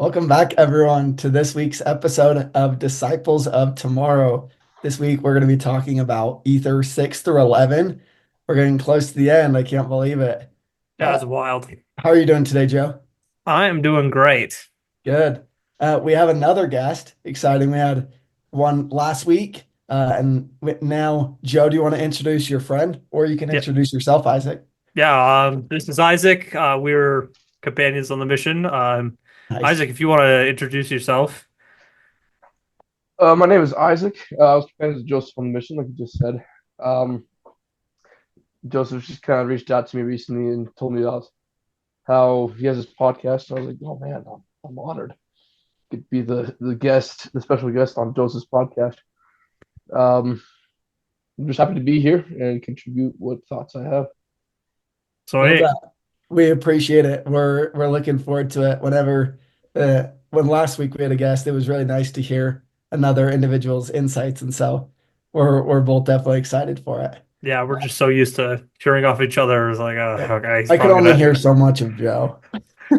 Welcome back, everyone, to this week's episode of Disciples of Tomorrow. This week, we're going to be talking about Ether 6 through 11. We're getting close to the end. I can't believe it. Yeah, Uh, it's wild. how are you doing today, Joe? I am doing great. Good. We have another guest. Exciting. We had one last week. Now, Joe, do you want to introduce your friend, or you can Yeah, introduce yourself, Isaac? yeah. This is Isaac. We're companions on the mission. Nice. Isaac, if you want to introduce yourself. My name is Isaac. I was friends with Joseph on the mission, like you just said. Um, Joseph just kind of reached out to me recently and told me about how he has this podcast. And I was like, oh man, I'm honored to be the guest, the special guest on Joseph's podcast. Um, I'm just happy to be here and contribute what thoughts I have. So Love hey, that. We appreciate it. We're looking forward to it. When last week we had a guest, it was really nice to hear another individual's insights, and so we're both definitely excited for it. yeah, we're just so used to cheering off each other. It's like, Yeah. okay, I could only hear so much of Joe.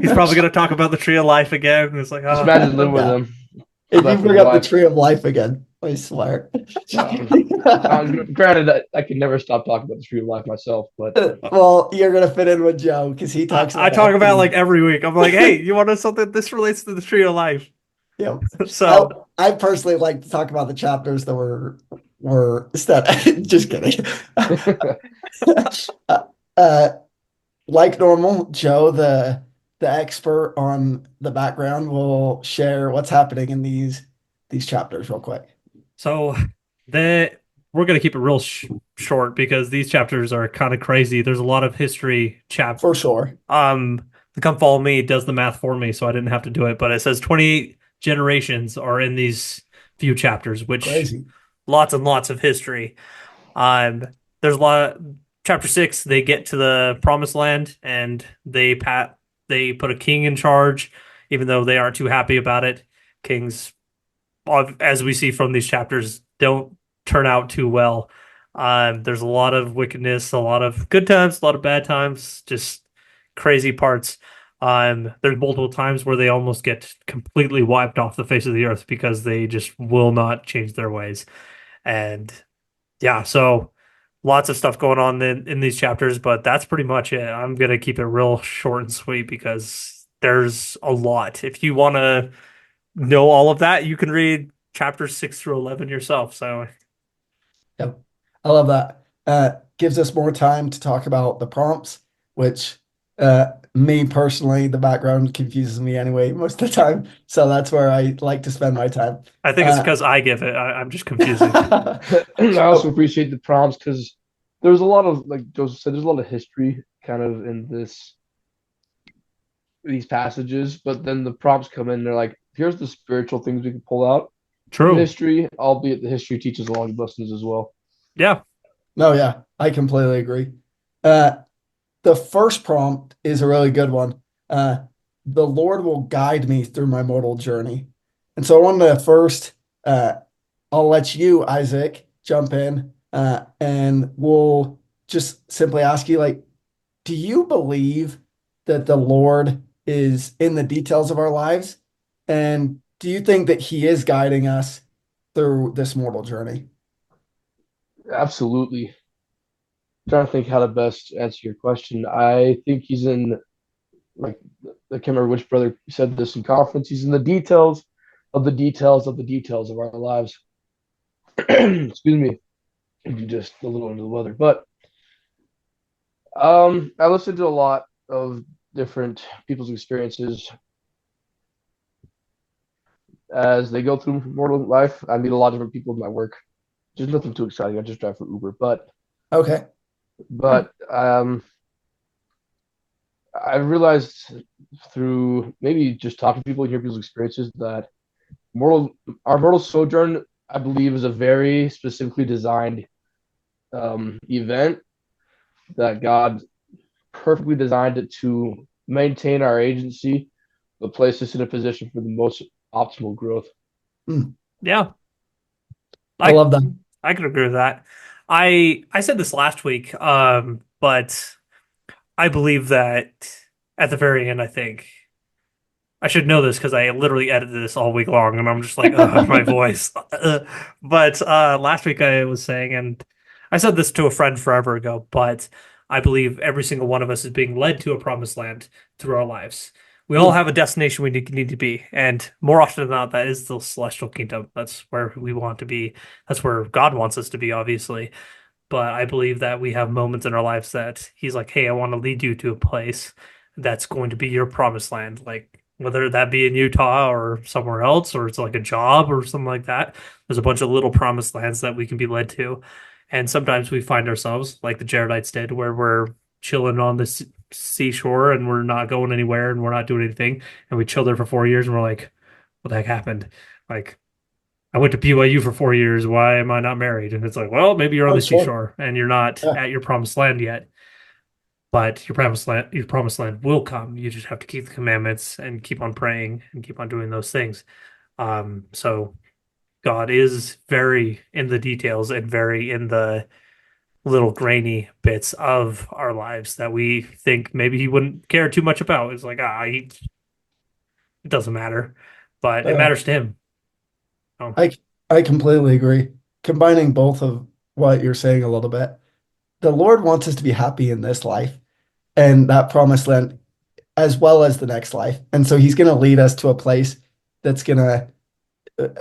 he's probably gonna talk about the tree of life again. It's like, Just imagine living with Yeah. him, If you left his bring up the wife. tree of life again, I swear. Granted, I could never stop talking about the tree of life myself, but Well, you're gonna fit in with Joe because he talks I about talk about like everything. every week. I'm like, hey, you want to know something? This relates to the tree of life. Yeah. I So I personally like to talk about the chapters that were instead. Just kidding. Uh, uh, like normal, Joe, the expert on the background, will share what's happening in these chapters real quick. So the we're gonna keep it real short because these chapters are kind of crazy. There's a lot of history For sure. the Come Follow Me does the math for me, so I didn't have to do it. But it says 28 generations are in these few chapters, which Crazy. lots and lots of history. Um, there's a lot. Chapter 6, they get to the Promised Land and they put a king in charge, even though they aren't too happy about it. Kings, as we see from these chapters, don't turn out too well. There's a lot of wickedness, a lot of good times, a lot of bad times, just crazy parts. There's multiple times where they almost get completely wiped off the face of the earth because they just will not change their ways. And yeah, so lots of stuff going on in these chapters, but that's pretty much it. I'm gonna keep it real short and sweet because there's a lot. If you want to know all of that, you can read chapters 6 through 11 yourself. So Yep. I love that. Gives us more time to talk about the prompts, which me personally, the background confuses me anyway most of the time. So that's where I like to spend my time. I think it's Uh, because I give it. I'm just confusing. I also so, appreciate the prompts because there's a lot of, like Joseph said, there's a lot of history kind of in these passages, but then the prompts come in, they're like, here's the spiritual things we can pull out from True. history, albeit the history teaches a lot of lessons as well. Yeah. no, yeah, I completely agree. Uh, the first prompt is a really good one. The Lord will guide me through my mortal journey. And so I wanted to first, uh, I'll let you, Isaac, jump in, and we'll just simply ask you, like, do you believe that the Lord is in the details of our lives? And do you think that He is guiding us through this mortal journey? Absolutely. Trying to think how to best answer your question. I think he's in, like, I can't remember which brother said this in conference. He's in the details of the details of the details of our lives. Excuse me, if you just a little under the weather. But I listened to a lot of different people's experiences as they go through mortal life. I meet a lot of different people in my work. There's nothing too exciting. I just drive for Uber, but Okay. but I realized through maybe just talking to people and hear people's experiences that our mortal sojourn, I believe, is a very specifically designed event that God perfectly designed it to maintain our agency, but place us in a position for the most optimal growth. Hmm. Yeah. I I love that. I could agree with that. I said this last week, but I believe that at the very end, I think. I should know this because I literally edited this all week long, and I'm just like, ugh, my voice. But last week I was saying, and I said this to a friend forever ago, but I believe every single one of us is being led to a promised land through our lives. We all Mm, have a destination we need to be, and more often than not, that is the celestial kingdom. That's where we want to be. That's where God wants us to be, obviously. But I believe that we have moments in our lives that He's like, hey, I want to lead you to a place that's going to be your promised land. Like, whether that be in Utah or somewhere else, or it's like a job or something like that. There's a bunch of little promised lands that we can be led to. And sometimes we find ourselves, like the Jaredites did, where we're chilling on the seashore and we're not going anywhere and we're not doing anything. And we chill there for 4 years and we're like, what the heck happened? Like, I went to BYU for 4 years. Why am I not married? And it's like, well, maybe you're on oh, the sure. seashore and you're not Yeah. at your promised land yet. But your promised land will come. You just have to keep the commandments and keep on praying and keep on doing those things. So God is very in the details and very in the little grainy bits of our lives that we think maybe He wouldn't care too much about. It's like, it doesn't matter, but it Uh, matters to Him. Oh, I I completely agree. Combining both of what you're saying a little bit, the Lord wants us to be happy in this life and that promised land as well as the next life. And so he's going to lead us to a place that's going to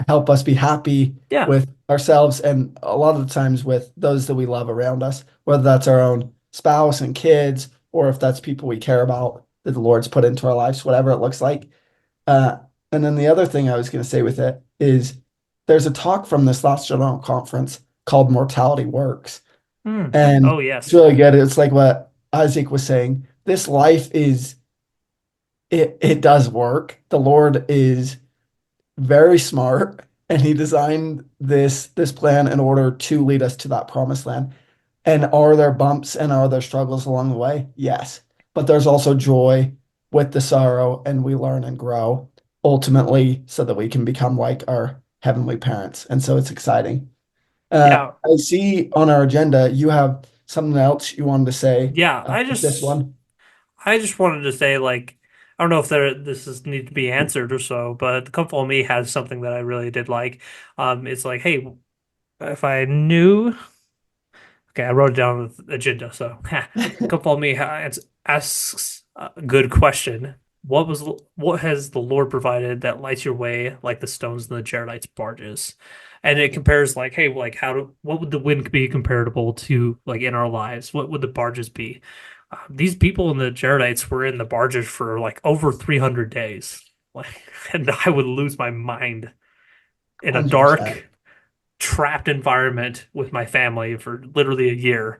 help us be happy yeah, with ourselves and a lot of the times with those that we love around us, whether that's our own spouse and kids, or if that's people we care about that the Lord's put into our lives, whatever it looks like. Uh, and then the other thing I was going to say with it is there's a talk from this last general conference called Mortality Works. And Oh, it's yes. really good. It's like what Isaac was saying. This life is it does work. The Lord is very smart and he designed this plan in order to lead us to that promised land. And are there bumps and are there struggles along the way? Yes. But there's also joy with the sorrow and we learn and grow ultimately so that we can become like our heavenly parents. And so it's exciting. Yeah. I see on our agenda you have something else you wanted to say Yeah. with this one. I just wanted to say, like, I don't know if this is need to be answered or so, but the Come Follow Me has something that I really did like. It's like, hey, if I knew, okay, I wrote it down on the agenda. So, Come Follow Me asks a good question. What has the Lord provided that lights your way like the stones in the Jaredites' barges? And it compares like, hey, like what would the wind be comparable to like in our lives? What would the barges be? These people in the Jaredites were in the barges for like over 300 days. Like, and I would lose my mind in a 100%. dark, trapped environment with my family for literally a year.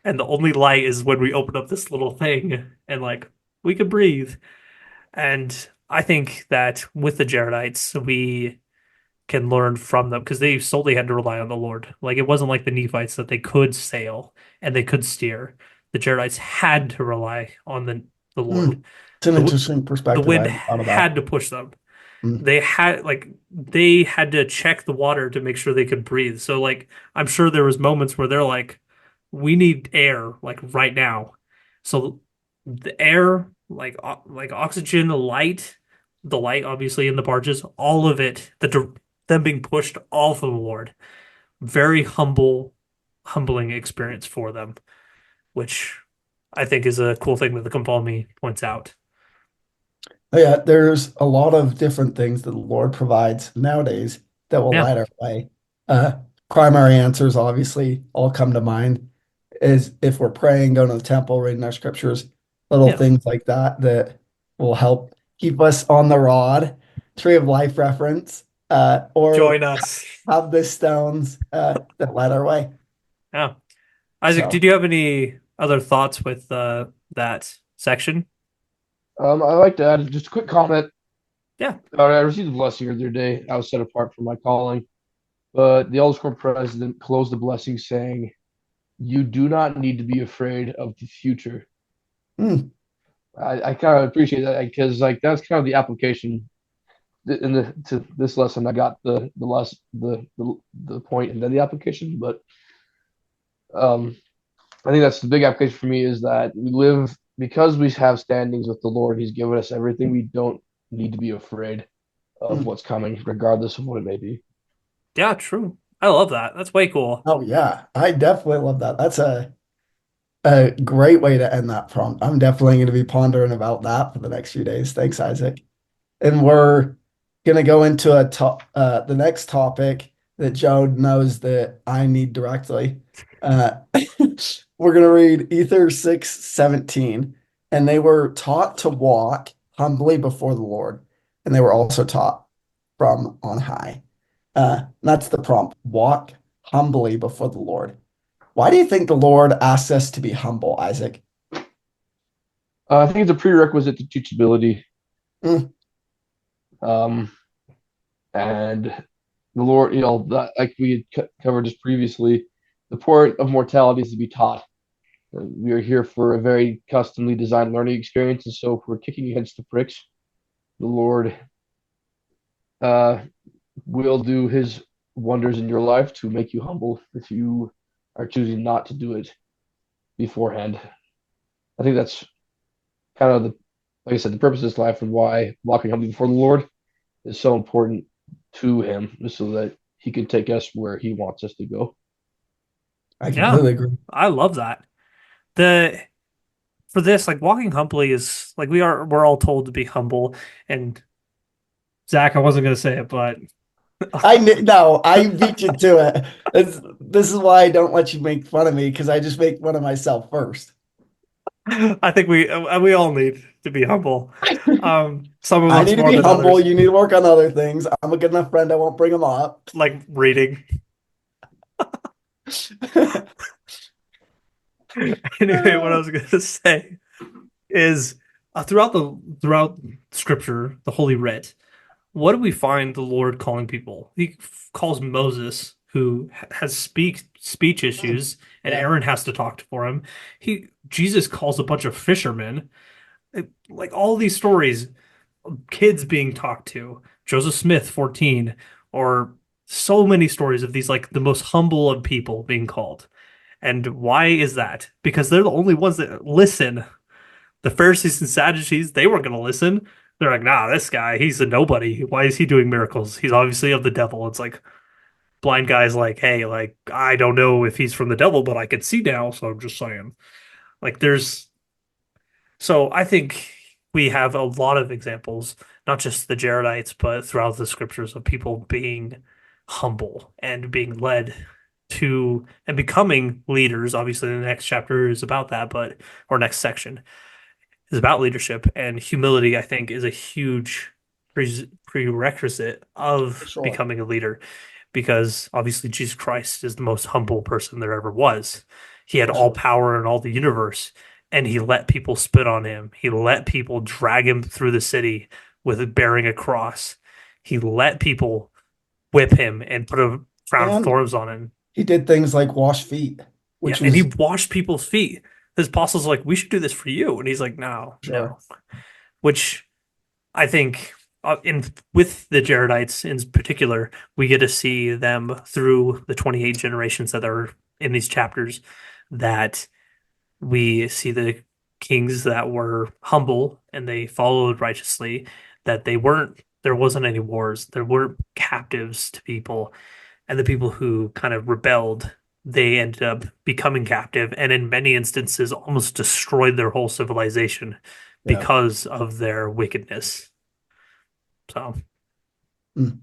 And the only light is when we open up this little thing and like we could breathe. And I think that with the Jaredites, we can learn from them because they solely had to rely on the Lord. Like it wasn't like the Nephites that they could sail and they could steer. The Jaredites had to rely on the Lord. It's an The interesting the perspective I wind hadn't thought about. had to push them. Mm, They had to check the water to make sure they could breathe. So like I'm sure there was moments where they're like, we need air like right now. So the air, like oxygen, the light obviously in the barges, all of it, them being pushed all from the Lord. Very humbling experience for them, which I think is a cool thing that the Compalmi points out. oh, yeah, there's a lot of different things that the Lord provides nowadays that will Yeah, light our way. Uh, Primary answers obviously all come to mind is if we're praying, going to the temple, reading our scriptures, little yeah. things like that that will help keep us on the rod, tree of life reference, or Join us. have the stones that light our way. Yeah. Isaac, So. did you have any other thoughts with that section? I like to add just a quick comment. Yeah. I received a blessing the other day. I was set apart for my calling, but the Elder Corps president closed the blessing saying, "You do not need to be afraid of the future." Mm, I kind of appreciate that because like that's kind of the application in the to this lesson. I got the point and then the application, but um, I think that's the big application for me is that we live because we have standings with the Lord. He's given us everything we don't need to be afraid of Mm. what's coming, regardless of what it may be. Yeah, true. I love that. That's way cool. Oh yeah, I definitely love that. That's a great way to end that prompt. I'm definitely going to be pondering about that for the next few days. Thanks, Isaac. And we're going to go into the next topic that Joe knows that I need directly. We're going to read Ether 6:17. And they were taught to walk humbly before the Lord, and they were also taught from on high. That's the prompt. Walk humbly before the Lord. Why do you think the Lord asks us to be humble, Isaac? I think it's a prerequisite to teachability. Mm, Um, and the Lord, that, like we had covered just previously, the point of mortality is to be taught. We are here for a very customly designed learning experience, and so if we're kicking against the pricks, the Lord uh, will do His wonders in your life to make you humble if you are choosing not to do it beforehand. I think that's kind of like I said, the purpose of this life and why walking humbly before the Lord is so important to Him, just so that He can take us where He wants us to go. I Yeah, completely agree. I love that. The For this, like walking humbly is like we're all told to be humble. And Zach, I wasn't gonna say it, but No, I beat you to it. This is why I don't let you make fun of me because I just make fun of myself first. I think we all need to be humble. Some of I us need to more be than humble. others, You need to work on other things. I'm a good enough friend. I won't bring them up. like reading. Anyway, what I was gonna say is throughout Scripture, the Holy Writ, what do we find the Lord calling people? He calls Moses, who has speech issues, and Yeah. Aaron has to talk for him. Jesus calls a bunch of fishermen. Like all these stories, kids being talked to, Joseph Smith, 14, or so many stories of these like the most humble of people being called. And why is that? Because they're the only ones that listen. The Pharisees and Sadducees, they weren't going to listen. They're like, nah, this guy, he's a nobody. Why is he doing miracles? He's obviously of the devil. It's like blind guys like, hey, like, I don't know if he's from the devil, but I can see now, so I'm just saying. Like, so I think we have a lot of examples, not just the Jaredites, but throughout the scriptures of people being humble and being led to and becoming leaders. Obviously, the next chapter is about that, but or next section is about leadership and humility. I think is a huge prerequisite For of sure. becoming a leader because obviously Jesus Christ is the most humble person there ever was. He had For all sure. power in all the universe, and he let people spit on him. He let people drag him through the city with bearing a cross. He let people whip him and put a crown of And thorns on him. he did things like wash feet, Yeah, which and he was washed people's feet. His apostles like, we should do this for you, and he's like, no, sure. no. Which I think in with the Jaredites in particular, we get to see them through the 28 generations that are in these chapters. That we see the kings that were humble and they followed righteously. That there wasn't any wars, there weren't captives to people, and the people who kind of rebelled, they ended up becoming captive, and in many instances, almost destroyed their whole civilization Yeah. because of their wickedness. So. Mm.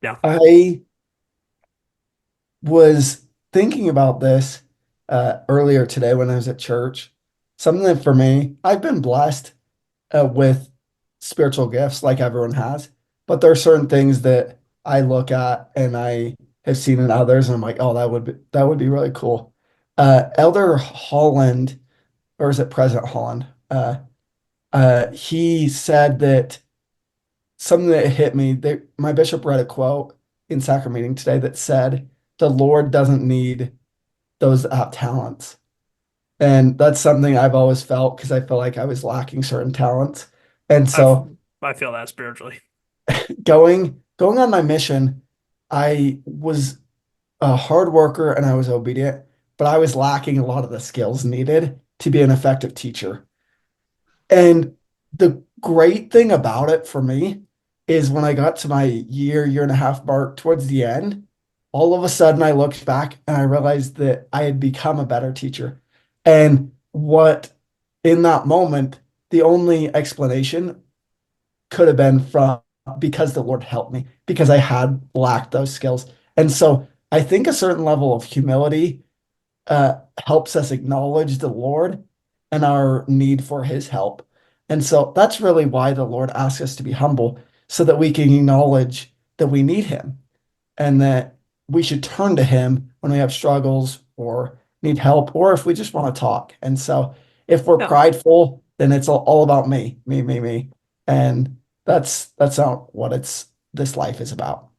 Yeah. I was thinking about this earlier today when I was at church. Something that for me, I've been blessed with spiritual gifts like everyone has, but there are certain things that I look at and I have seen in others, and I'm like, oh, that would be really cool. Elder Holland, or is it President Holland? He said that something that hit me. My bishop read a quote in sacrament meeting today that said, "The Lord doesn't need those that have talents." And that's something I've always felt because I feel like I was lacking certain talents. And I've so I feel that spiritually. going on my mission, I was a hard worker and I was obedient, but I was lacking a lot of the skills needed to be an effective teacher. And The great thing about it for me is when I got to my year and a half mark towards the end, all of a sudden I looked back and I realized that I had become a better teacher. And what in that moment, the only explanation could have been from because the Lord helped me, because I had lacked those skills. And so I think a certain level of humility helps us acknowledge the Lord and our need for his help. And so that's really why the Lord asks us to be humble, so that we can acknowledge that we need him and that we should turn to him when we have struggles or need help, or if we just want to talk. And so if we're Yeah. prideful, then it's all about me, me, me, me. And that's not what it's this life is about.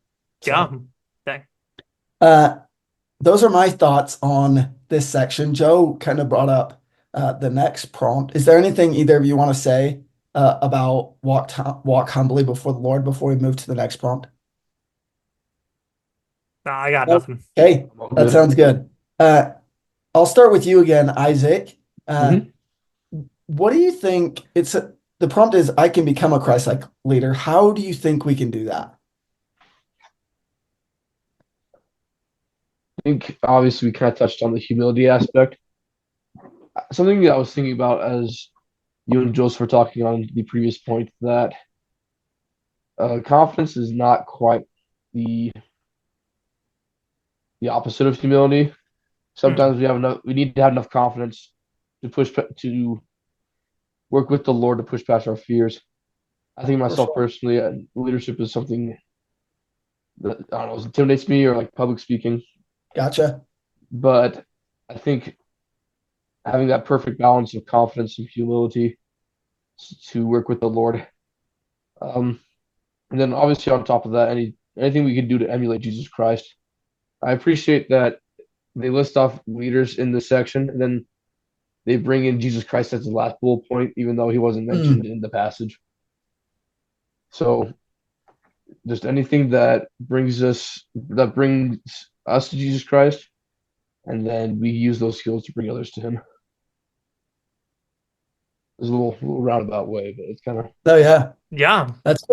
Yeah. So Okay. uh those are my thoughts on this section. Joe kind of brought up the next prompt. Is there anything either of you want to say about walk humbly before the Lord before we move to the next prompt? Nah, I got Nope. nothing. Okay, I'm all that good. sounds good. I'll start with you again, Isaac. Uh, Hmm. what do you think? The prompt is I can become a Christ-like leader. How do you think we can do that? I think obviously we kind of touched on the humility aspect. Something that I was thinking about as you and Joseph were talking on the previous point that confidence is not quite the the opposite of humility. Hmm. Sometimes we need to have enough confidence to to work with the Lord to push past our fears. I think For myself sure. personally, leadership is something that I don't know, intimidates me or like public speaking. Gotcha. But I think having that perfect balance of confidence and humility to work with the Lord. Um, and then obviously on top of that, anything we can do to emulate Jesus Christ. I appreciate that they list off leaders in this section, and then they bring in Jesus Christ as the last bullet point, even though he wasn't mentioned Mm, in the passage. So just anything that brings us to Jesus Christ, and then we use those skills to bring others to Him. It's a little roundabout way, but it's kind of oh yeah, Yeah, that's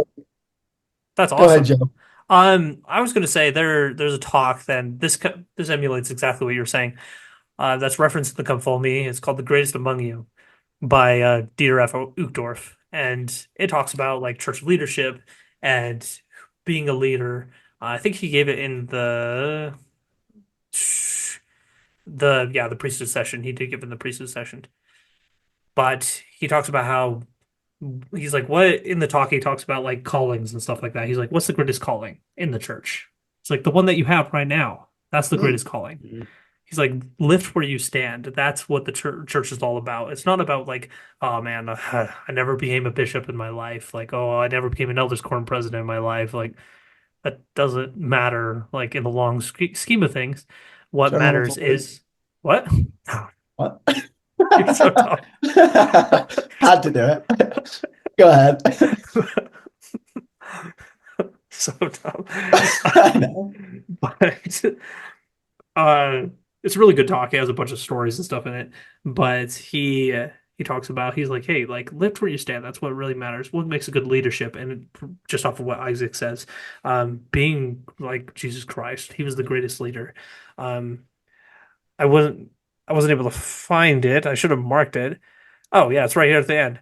that's go ahead, awesome. Joe. I was going to say there's a talk. Then this emulates exactly what you're saying. That's referenced in the Come Follow Me. It's called "The Greatest Among You" by Dieter F. Uchtdorf, and it talks about like church leadership and being a leader. I think he gave it in the priesthood session. He did give it in the priesthood session, but he talks about how he's like, what in the talk he talks about like callings and stuff like that. He's like, what's the greatest calling in the church? It's like the one that you have right now. That's the Mm, greatest calling. He's like, lift where you stand. That's what the church is all about. It's not about like, oh man, I never became a bishop in my life. Like, oh, I never became an elders quorum president in my life. Like, that doesn't matter. Like in the long scheme of things, what General matters authority. is what? Oh, What? you're so dumb. Had to do it. Go ahead. So dumb. I know. But uh, it's a really good talk. He has a bunch of stories and stuff in it. But he talks about he's like, hey, like lift where you stand. That's what really matters. What makes a good leadership? And just off of what Isaac says, being like Jesus Christ, he was the greatest leader. Um, I wasn't I wasn't able to find it. I should have marked it. Oh yeah, it's right here at the end.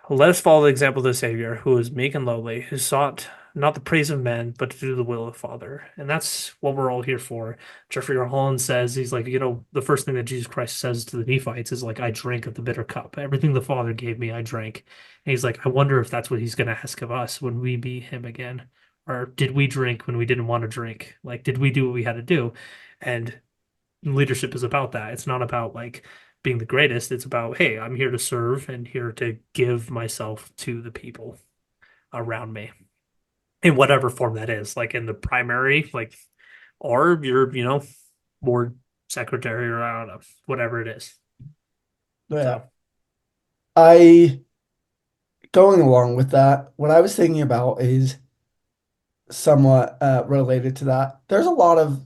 Let us follow the example of the Savior, who was meek and lowly, who sought not the praise of men, but to do the will of the Father. And that's what we're all here for. Jeffrey R. Holland says, he's like, the first thing that Jesus Christ says to the Nephites is like, I drank of the bitter cup. Everything the Father gave me, I drank. And he's like, I wonder if that's what he's going to ask of us when we meet him again. Or did we drink when we didn't want to drink? Like, did we do what we had to do? And leadership is about that. It's not about like being the greatest. It's about, hey, I'm here to serve and here to give myself to the people around me in whatever form that is, like in the primary, like, or you're, board secretary or I don't know, whatever it is. Yeah. So, I going along with that, what I was thinking about is somewhat related to that. There's a lot of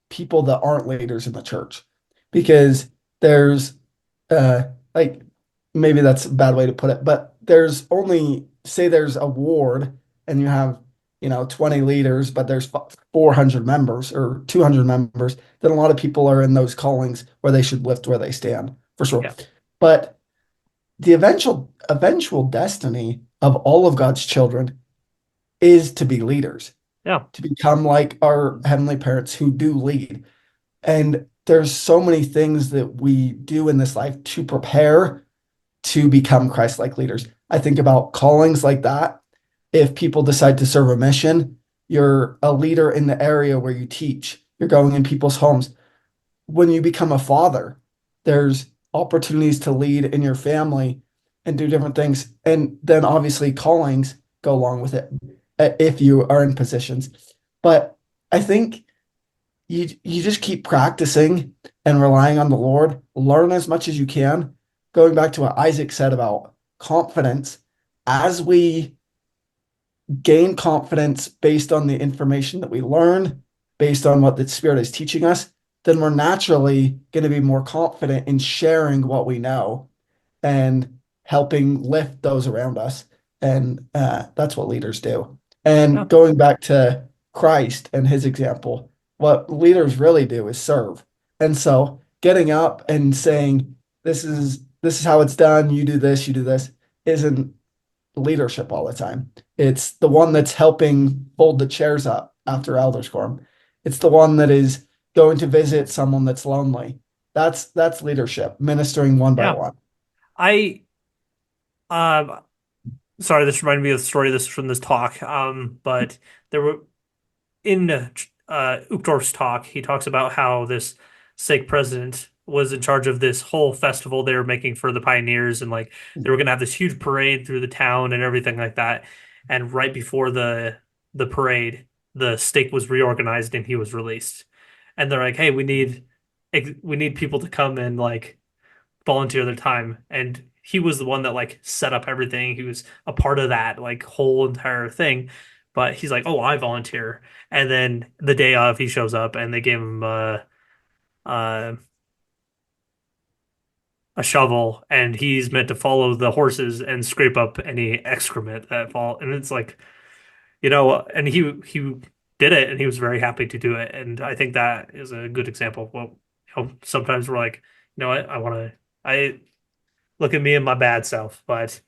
people that aren't leaders in the church because there's like maybe that's a bad way to put it, but there's only, say there's a ward and you have, 20 leaders, but there's 400 members or 200 members, then a lot of people are in those callings where they should lift where they stand, for sure. Yeah. But the eventual destiny of all of God's children is to be leaders, Yeah. to become like our heavenly parents who do lead. And there's so many things that we do in this life to prepare to become Christ-like leaders. I think about callings like that. If people decide to serve a mission, you're a leader in the area where you teach. You're going in people's homes. When you become a father, there's opportunities to lead in your family and do different things. And then obviously callings go along with it if you are in positions. But I think you just keep practicing and relying on the Lord. Learn as much as you can. Going back to what Isaac said about confidence, as we gain confidence based on the information that we learn, based on what the Spirit is teaching us, then we're naturally going to be more confident in sharing what we know and helping lift those around us. And that's what leaders do. Yeah. And going back to Christ and his example, what leaders really do is serve. And so getting up and saying, this is how it's done, you do this, isn't leadership all the time. It's the one that's helping fold the chairs up after elders quorum. It's the one that is going to visit someone that's lonely. That's leadership, ministering one by Yeah. one. I sorry, this reminded me of the story this from this talk. But there were in Uchtdorf's talk, he talks about how this stake president was in charge of this whole festival they were making for the pioneers, and like they were gonna have this huge parade through the town and everything like that. And right before the parade, the stake was reorganized and he was released. And they're like, "Hey, we need people to come and like volunteer their time." And he was the one that like set up everything. He was a part of that like whole entire thing. But he's like, "Oh, I volunteer." And then the day of, he shows up and they gave him uh, a shovel, and he's meant to follow the horses and scrape up any excrement that fall. And it's like, and he did it, and he was very happy to do it. And I think that is a good example of what, sometimes we're like, I want to, I look at me and my bad self, but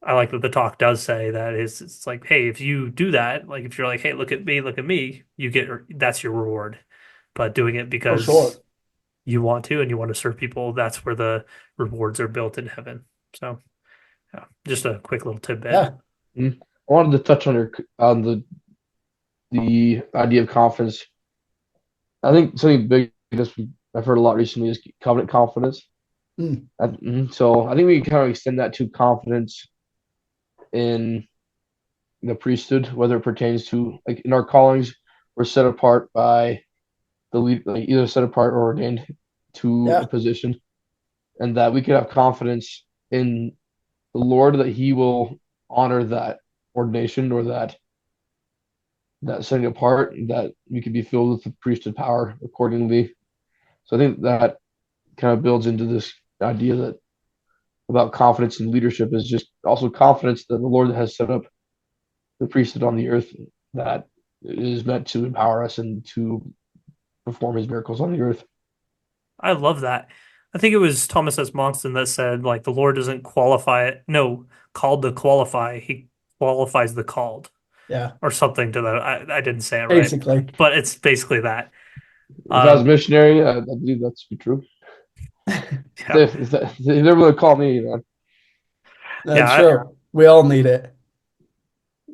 I like that the talk does say that it's like, hey, if you do that, like if you're like, hey, look at me, you get that's your reward. But doing it For sure. because you want to and you want to serve people, that's where the rewards are built in heaven. So, yeah, just a quick little tidbit. Yeah. I wanted to touch on the idea of confidence. I think something big that I've heard a lot recently is covenant confidence. Mm. So I think we can kind of extend that to confidence in the priesthood, whether it pertains to like in our callings, we're set apart by the lead, like either set apart or ordained to a Yeah. position, and that we can have confidence in the Lord that He will honor that ordination or that setting apart, that we can be filled with the priesthood power accordingly. So I think that kind of builds into this idea that about confidence in leadership is just also confidence that the Lord has set up the priesthood on the earth that is meant to empower us and to perform His miracles on the earth. I love that. I think it was Thomas S. Monson that said, like, the Lord doesn't qualify it. No, called to qualify. He qualifies the called, Yeah. or something to that. I didn't say it right, Basically. but it's basically that. If I was a Um, missionary, I believe that's to be true. yeah, They never really call me, man. That's yeah, true. We all need it.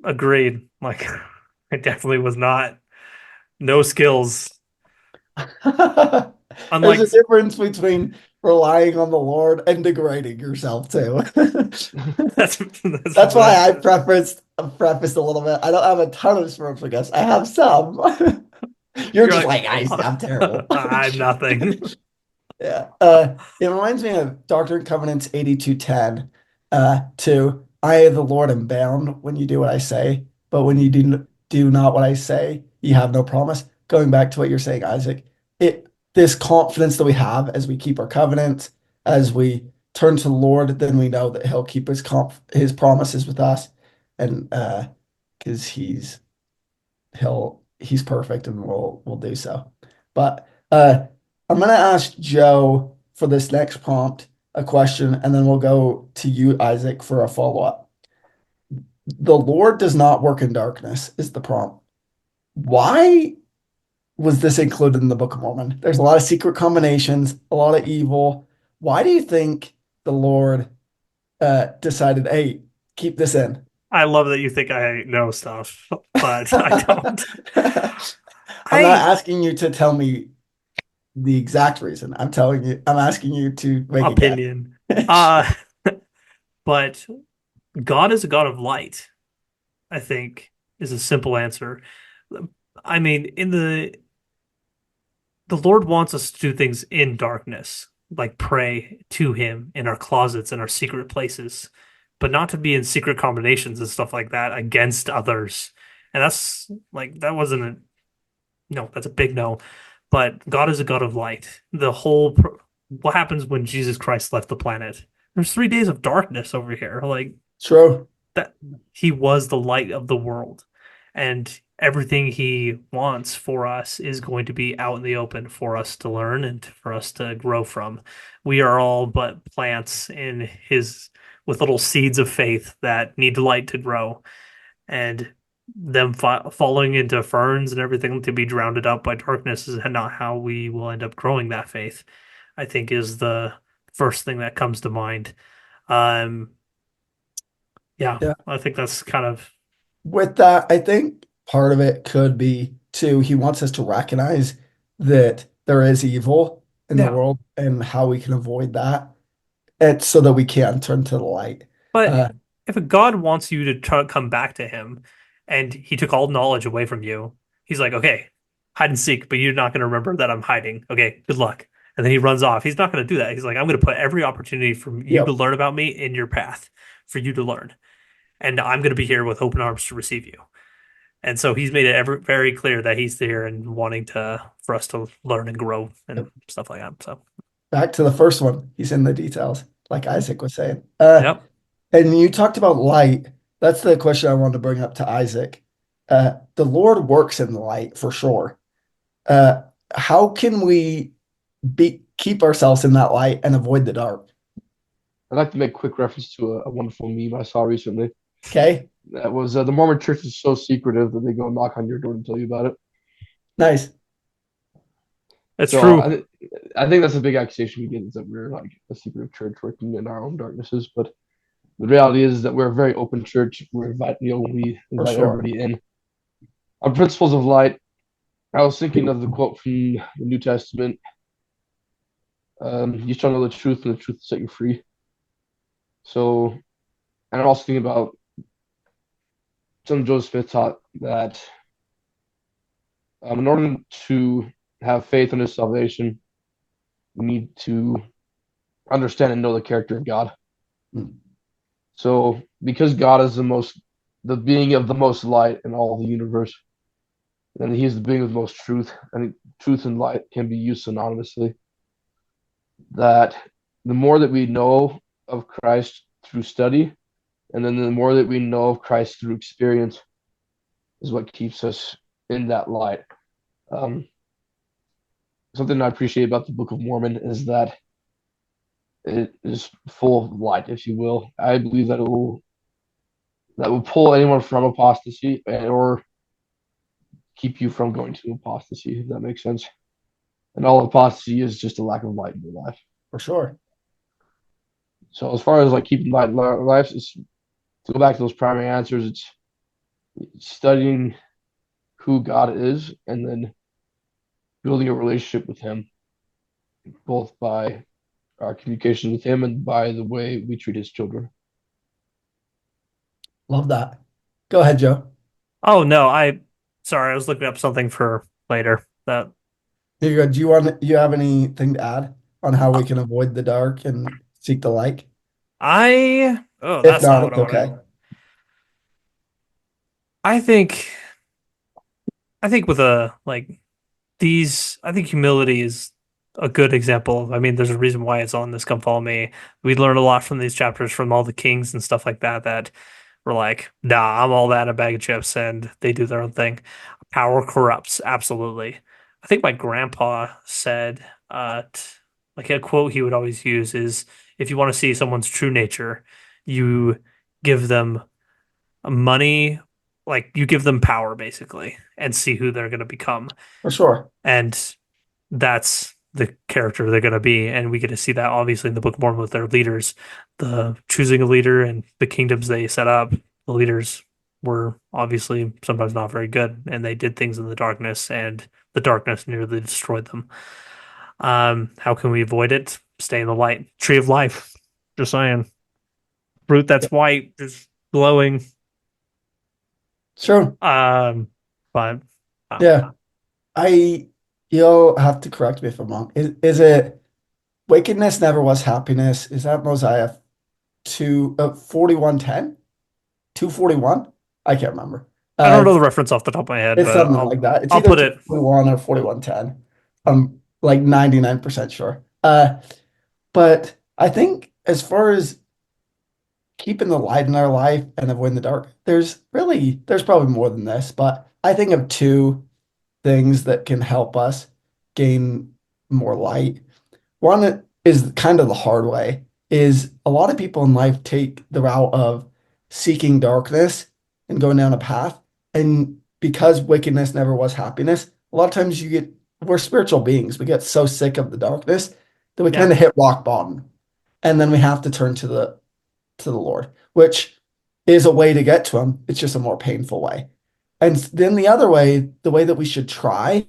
agreed. Like, I definitely was not, no skills. There's a Unlike, difference between relying on the Lord and degrading yourself too. that's That's why I that's prefaced a little bit. I don't have a ton of spiritual gifts. I have some. You're you're just like, like, I'm terrible. I'm nothing. Yeah. It reminds me of Doctrine and Covenants 82:10. To I, the Lord, am bound when you do what I say, but when you do not what I say, you have no promise. Going back to what you're saying, Isaac, this confidence that we have as we keep our covenants, as we turn to the Lord, then we know that He'll keep His promises with us, and because He's perfect and will do so. But I'm gonna ask Joe for this next prompt a question, and then we'll go to you, Isaac, for a follow-up. The Lord does not work in darkness is the prompt. Why was this included in the Book of Mormon? There's a lot of secret combinations, a lot of evil. Why do you think the Lord decided, hey, keep this in? I love that you think I know stuff, but I don't. I'm not I asking you to tell me the exact reason. I'm asking you to make a guess. opinion. Uh but God is a God of light, I think, is a simple answer. I mean, in the Lord wants us to do things in darkness, like pray to him in our closets and our secret places, but not to be in secret combinations and stuff like that against others. And that's like that wasn't a no, that's a big no. But God is a God of light. What happens when Jesus Christ left the planet? There's 3 days of darkness over here. Like True. that he was the light of the world. And everything he wants for us is going to be out in the open for us to learn and for us to grow from. We are all but plants in his with little seeds of faith that need light to grow. And them falling into ferns and everything to be drowned out by darkness is not how we will end up growing that faith, I think is the first thing that comes to mind. Um, yeah, Yeah. I think that's kind of With that, I think part of it could be too, he wants us to recognize that there is evil in the yeah. world and how we can avoid that. It's so that we can turn to the light. But Uh, if a God wants you to come back to him and he took all knowledge away from you, he's like, okay, hide and seek, but you're not going to remember that I'm hiding. Okay, good luck. And then he runs off. He's not going to do that. He's like, I'm going to put every opportunity for you to yep, learn about me in your path for you to learn. And I'm going to be here with open arms to receive you. And so he's made it very clear that he's there and wanting to for us to learn and grow and yep. stuff like that. So, Back to the first one. He's in the details, like Isaac was saying. yep. And you talked about light. That's the question I wanted to bring up to Isaac. The Lord works in the light for sure. Uh, how can we keep ourselves in that light and avoid the dark? I'd like to make a quick reference to a wonderful meme I saw recently. Okay, That was the Mormon church is so secretive that they go knock on your door to tell you about it. nice. That's So true. I think that's a big accusation we get is that we're like a secretive church working in our own darknesses. But the reality is that we're a very open church. We For invite sure. everybody in. On principles of light, I was thinking of the quote from the New Testament. You shall know the truth, and the truth will set you free. So, and I'm also thinking about something Joseph Smith taught that in order to have faith in his salvation, we need to understand and know the character of God. Mm, So, because God is the being of the most light in all the universe, and He is the being of the most truth, and truth and light can be used synonymously. That the more that we know of Christ through study, and then the more that we know of Christ through experience, is what keeps us in that light. Um, Something I appreciate about the Book of Mormon is that it is full of light, if you will. I believe that will pull anyone from apostasy or keep you from going to apostasy, if that makes sense. And all apostasy is just a lack of light in your life. for sure. So as far as like keeping light in our lives, it's to go back to those primary answers. It's studying who God is and then building a relationship with Him, both by our communication with Him and by the way we treat His children. Love that. Go ahead, Joe. Oh no, sorry, I was looking up something for later. That Here you go. Do you have anything to add on how we can avoid the dark and seek the light? oh, If that's not not, what I it's wanted. okay. I think I think with a like these I think humility is a good example. I mean, there's a reason why it's on this Come Follow Me. We learned a lot from these chapters from all the kings and stuff like that that were like, nah, I'm all that in a bag of chips, and they do their own thing. Power corrupts, absolutely. I think my grandpa said, like a quote he would always use is, if you want to see someone's true nature, you give them money, like you give them power basically, and see who they're going to become. For sure. And that's the character they're going to be. And we get to see that obviously in the Book of Mormon with their leaders, the choosing a leader and the kingdoms they set up. The leaders were obviously sometimes not very good, and they did things in the darkness, and the darkness nearly destroyed them. How can we avoid it? Stay in the light. Tree of life. Just saying. Fruit that's white, just glowing. Sure. But Yeah. You'll have to correct me if I'm wrong. Is it wickedness never was happiness? Is that Mosiah 41:10? 241? I can't remember. I don't know the reference off the top of my head, It's but something like that. It's I'll either put it. 241 or 41:10. I'm like 99% sure. But I think as far as keeping the light in our life and avoiding the dark, there's probably more than this, but I think of two things that can help us gain more light. One is kind of the hard way, is a lot of people in life take the route of seeking darkness and going down a path. And because wickedness never was happiness, a lot of times we're spiritual beings. We get so sick of the darkness that we Yeah. kind of hit rock bottom. And then we have to turn to the Lord, which is a way to get to him. It's just a more painful way. And then the other way, the way that we should try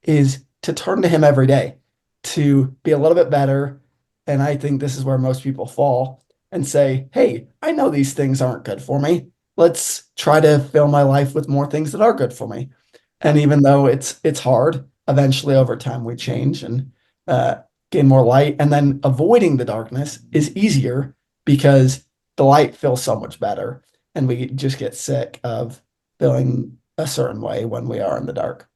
is to turn to him every day, to be a little bit better. And I think this is where most people fall and say, hey, I know these things aren't good for me. Let's try to fill my life with more things that are good for me. And even though it's hard, eventually over time we change and gain more light. And then avoiding the darkness is easier because the light feels so much better. And we just get sick of feeling a certain way when we are in the dark.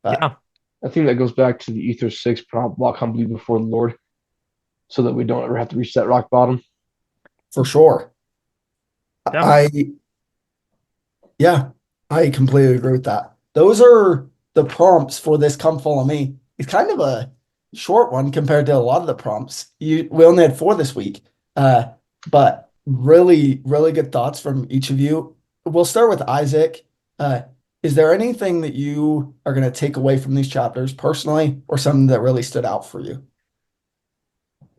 But Yeah. I think that goes back to the Ether 6 prompt, walk humbly before the Lord, so that we don't ever have to reach that rock bottom. for sure. Yeah. I completely agree with that. Those are the prompts for this Come Follow Me. It's kind of a short one compared to a lot of the prompts. We only had 4 this week. But really, really good thoughts from each of you. We'll start with Isaac. Is there anything that you are going to take away from these chapters personally, or something that really stood out for you?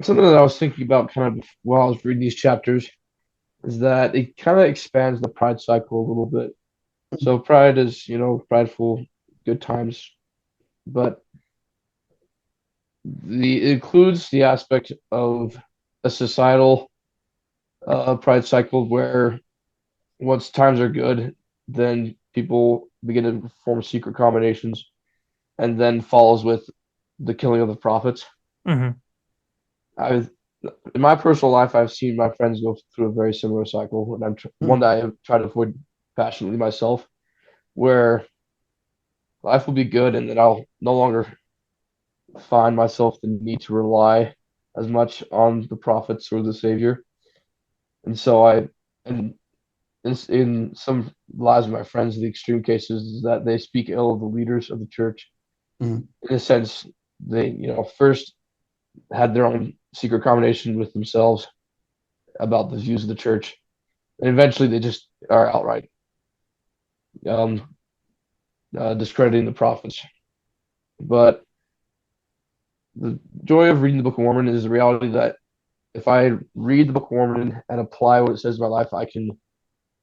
Something that I was thinking about kind of while I was reading these chapters is that it kind of expands the pride cycle a little bit. So pride is, prideful, good times, but it includes the aspect of a societal pride cycle where once times are good, then people begin to form secret combinations, and then follows with the killing of the prophets. Mm-hmm. In my personal life, I've seen my friends go through a very similar cycle, and one that I have tried to avoid passionately myself, where life will be good, and then I'll no longer find myself the need to rely as much on the prophets or the Savior. And so and in some lives of my friends, the extreme cases is that they speak ill of the leaders of the church. Mm. In a sense, they, first had their own secret combination with themselves about the views of the church, and eventually they just are outright discrediting the prophets. But the joy of reading the Book of Mormon is the reality that if I read the Book of Mormon and apply what it says in my life, I can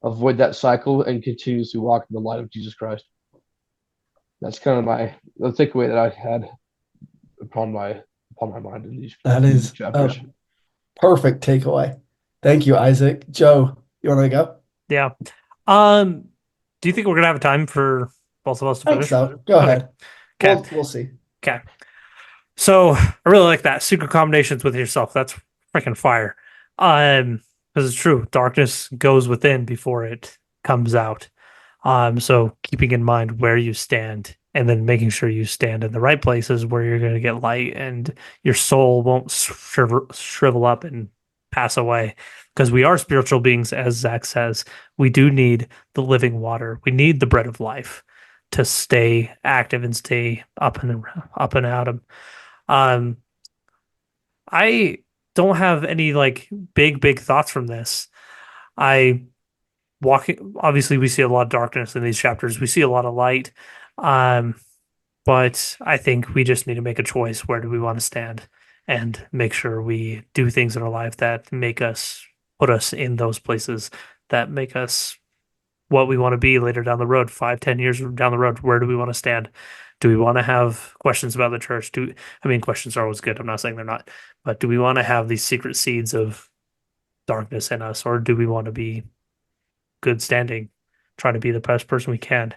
avoid that cycle and continue to walk in the light of Jesus Christ. That's kind of the takeaway that I had upon my mind in these That is chapters. a perfect takeaway. Thank you, Isaac. Joe, you want to go? Yeah. Do you think we're gonna have time for both of us to I think finish? so. Go ahead. Okay. We'll see. Okay. So I really like that. Secret combinations with yourself. That's freaking fire. Because it's true. Darkness goes within before it comes out. So keeping in mind where you stand and then making sure you stand in the right places where you're going to get light and your soul won't shrivel up and pass away. Because we are spiritual beings, as Zach says. We do need the living water. We need the bread of life to stay active and stay up and at 'em. Um, I don't have any like big thoughts from this. I walking obviously we see a lot of darkness in these chapters. We see a lot of light. Um, but I think we just need to make a choice. Where do we want to stand and make sure we do things in our life that make us put us in those places that make us what we want to be later down the road, 5, 10 years down the road. Where do we want to stand? Do we want to have questions about the church? I mean, questions are always good. I'm not saying they're not, but do we want to have these secret seeds of darkness in us, or do we want to be good standing, trying to be the best person we can?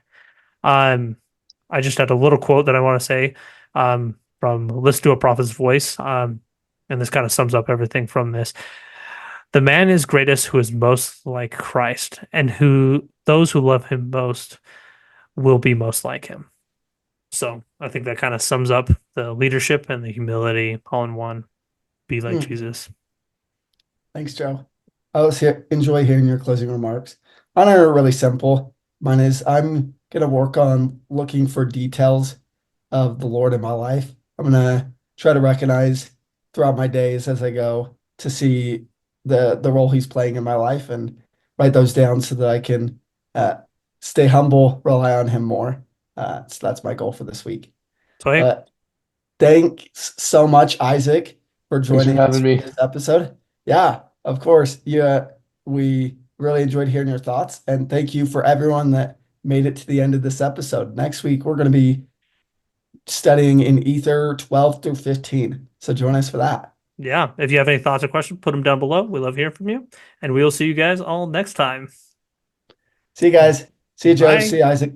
Um, I just had a little quote that I want to say from Listen to a Prophet's Voice. And this kind of sums up everything from this. The man is greatest who is most like Christ, and who those who love him most will be most like him. So I think that kind of sums up the leadership and the humility all in one. Be like Hmm. Jesus. Thanks, Joe. I always enjoy hearing your closing remarks. Mine are really simple. Mine is I'm gonna work on looking for details of the Lord in my life. I'm gonna try to recognize throughout my days as I go to see the role He's playing in my life and write those down so that I can uh, stay humble, rely on Him more. So that's my goal for this week. So hey, But thanks so much, Isaac, for Thanks for joining us having for me. this episode. Yeah, of course. Yeah, we really enjoyed hearing your thoughts, and thank you for everyone that made it to the end of this episode. Next week, we're going to be studying in Ether 12 through 15. So join us for that. yeah. If you have any thoughts or questions, put them down below. We love hearing from you, and we will see you guys all next time. See you guys. See you, Joe. See Bye. you, Isaac.